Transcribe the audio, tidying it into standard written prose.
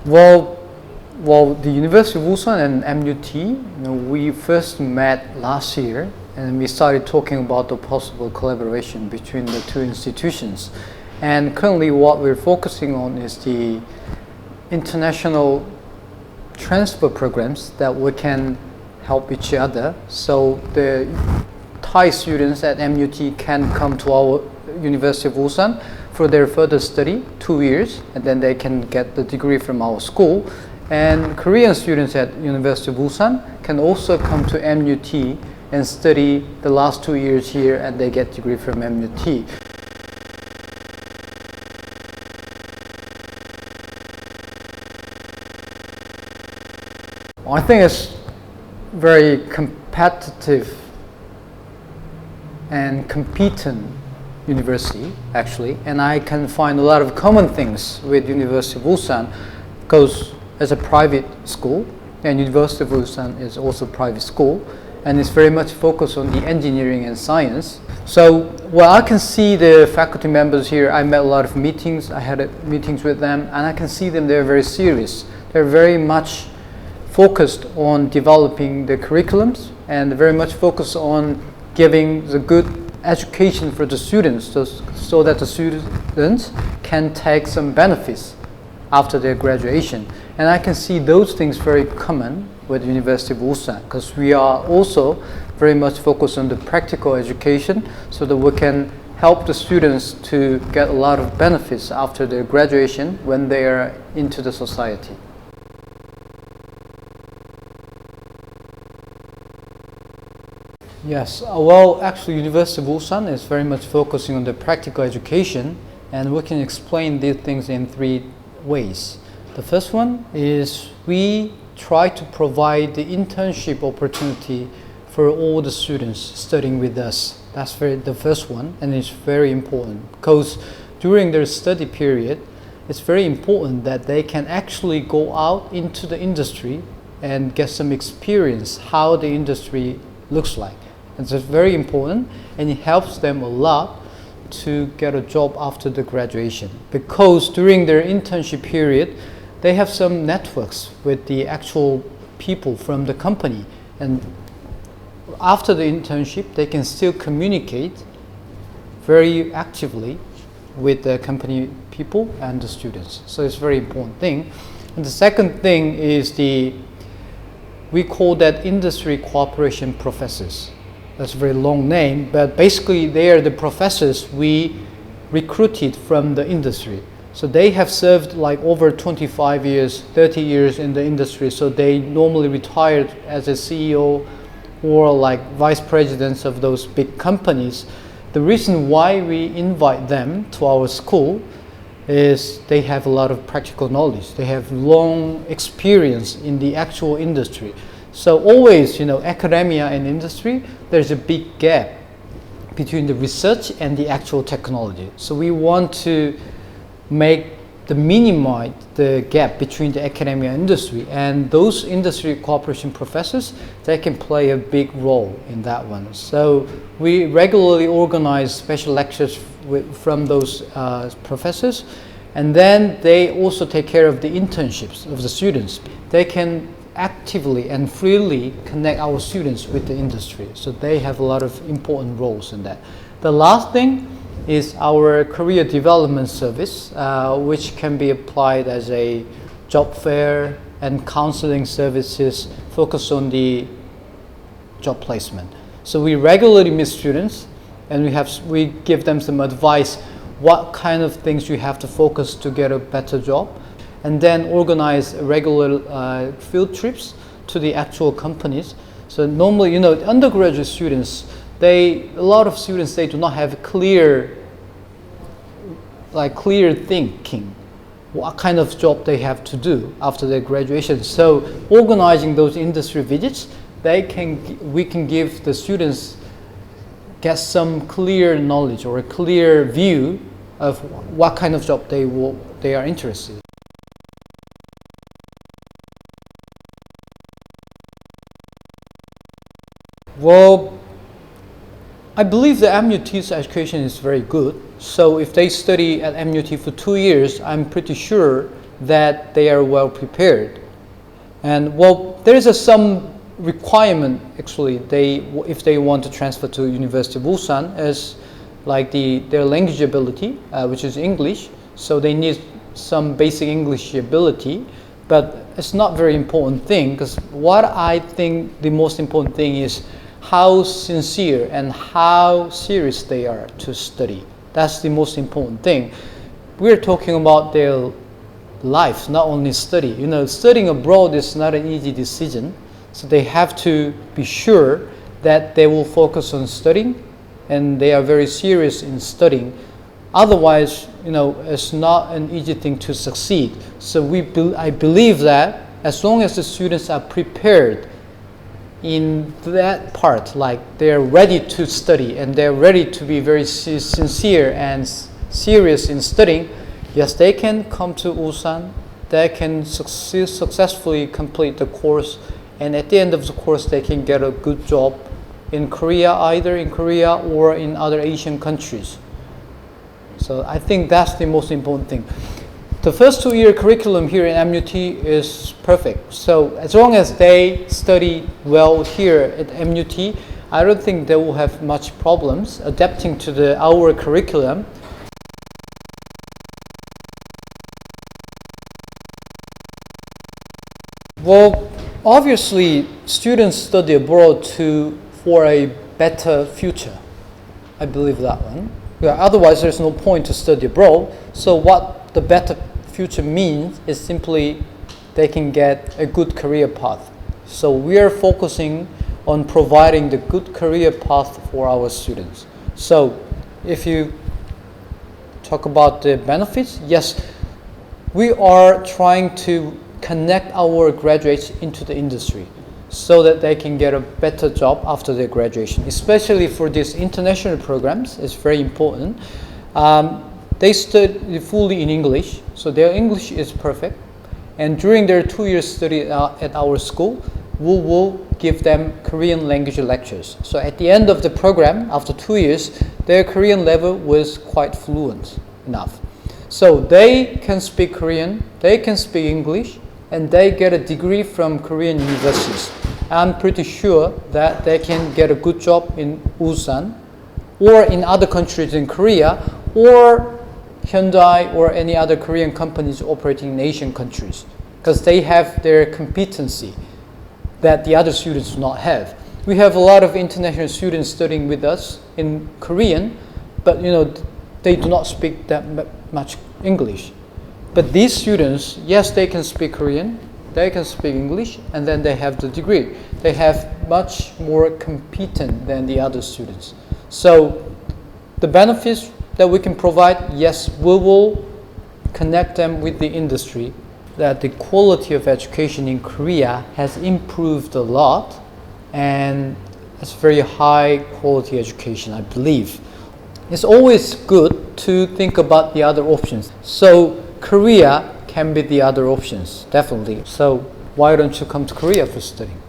Well, the University of Ulsan and MUT, we first met last year, and we started talking about the possible collaboration between the two institutions. And currently, what we're focusing on is the international transfer programs that we can help each other. So the Thai students at MUT can come to our University of Ulsan for their further study, 2 years, and then they can get the degree from our school. And Korean students at University of Ulsan can also come to MUT and study the last 2 years here, and they get degree from MUT. I think it's very competitive and competent university actually, and I can find a lot of common things with University of Ulsan because it's a private school, and University of Ulsan is also a private school, and it's very much focused on the engineering and science. So I can see the faculty members here. I met a lot of meetings, I had meetings with them, and I can see them, they're very serious. They're very much focused on developing the curriculums and very much focused on giving the good education for the students so that the students can take some benefits after their graduation. And I can see those things very common with University of Ulsan because we are also very much focused on the practical education so that we can help the students to get a lot of benefits after their graduation when they are into the society. Yes, well, actually, University of Ulsan is very much focusing on the practical education, and we can explain these things in 3 ways. The first one is we try to provide the internship opportunity for all the students studying with us. That's the first one, and it's very important because during their study period, it's very important that they can actually go out into the industry and get some experience how the industry looks like. It's very important, and it helps them a lot to get a job after the graduation because during their internship period they have some networks with the actual people from the company, and after the internship they can still communicate very actively with the company people and the students. So it's a very important thing. And the second thing is we call that industry cooperation professors. That's a very long name, but basically they are the professors we recruited from the industry. So they have served like over 25 years, 30 years in the industry, so they normally retired as a CEO or like vice presidents of those big companies. The reason why we invite them to our school is they have a lot of practical knowledge. They have long experience in the actual industry. So always, academia and industry, there's a big gap between the research and the actual technology. So we want to minimize the gap between the academia and industry, and those industry cooperation professors, they can play a big role in that one. So we regularly organize special lectures from those professors, and then they also take care of the internships of the students. They can actively and freely connect our students with the industry. So they have a lot of important roles in that. The last thing is our career development service, which can be applied as a job fair and counseling services focused on the job placement. So we regularly meet students, and we give them some advice what kind of things you have to focus to get a better job, and then organize regular field trips to the actual companies. So normally, undergraduate students, a lot of students, they do not have clear thinking what kind of job they have to do after their graduation. So organizing those industry visits, we can give the students get some clear knowledge or a clear view of what kind of job they are interested in. Well, I believe the MUT's education is very good. So if they study at MUT for 2 years, I'm pretty sure that they are well prepared. And well, there is some requirement actually. If they want to transfer to University of Ulsan, as like their language ability, which is English, so they need some basic English ability. But it's not very important thing, because what I think the most important thing is how sincere and how serious they are to study. That's the most important thing. We're talking about their life, not only study. You know, studying abroad is not an easy decision. So they have to be sure that they will focus on studying and they are very serious in studying. Otherwise, you know, it's not an easy thing to succeed. So I believe that as long as the students are prepared in that part, like they're ready to study and they're ready to be very sincere and serious in studying, yes, they can come to Ulsan, they can successfully complete the course, and at the end of the course they can get a good job in Korea, either in Korea or in other Asian countries. So I think that's the most important thing. The first 2-year curriculum here in MUT is perfect. So as long as they study well here at MUT, I don't think they will have much problems adapting to our curriculum. Well, obviously, students study abroad for a better future. I believe that one. Yeah, otherwise, there's no point to study abroad. So what the better future means is simply they can get a good career path. So we are focusing on providing the good career path for our students. So if you talk about the benefits, yes, we are trying to connect our graduates into the industry so that they can get a better job after their graduation. Especially for these international programs, it's very important. They study fully in English, so their English is perfect. And during their 2-year study at our school, we will give them Korean language lectures. So at the end of the program, after 2 years, their Korean level was quite fluent enough. So they can speak Korean, they can speak English, and they get a degree from Korean universities. I'm pretty sure that they can get a good job in Ulsan or in other countries in Korea, or Hyundai or any other Korean companies operating in Asian countries, because they have their competency that the other students do not have. We have a lot of international students studying with us in Korean, but you know, they do not speak that much English. But these students, yes, they can speak Korean, they can speak English, and then they have the degree. They have much more competent than the other students. So the benefits that we can provide, yes, we will connect them with the industry, that the quality of education in Korea has improved a lot, and it's very high quality education, I believe. It's always good to think about the other options. So Korea can be the other options, definitely. So why don't you come to Korea for studying?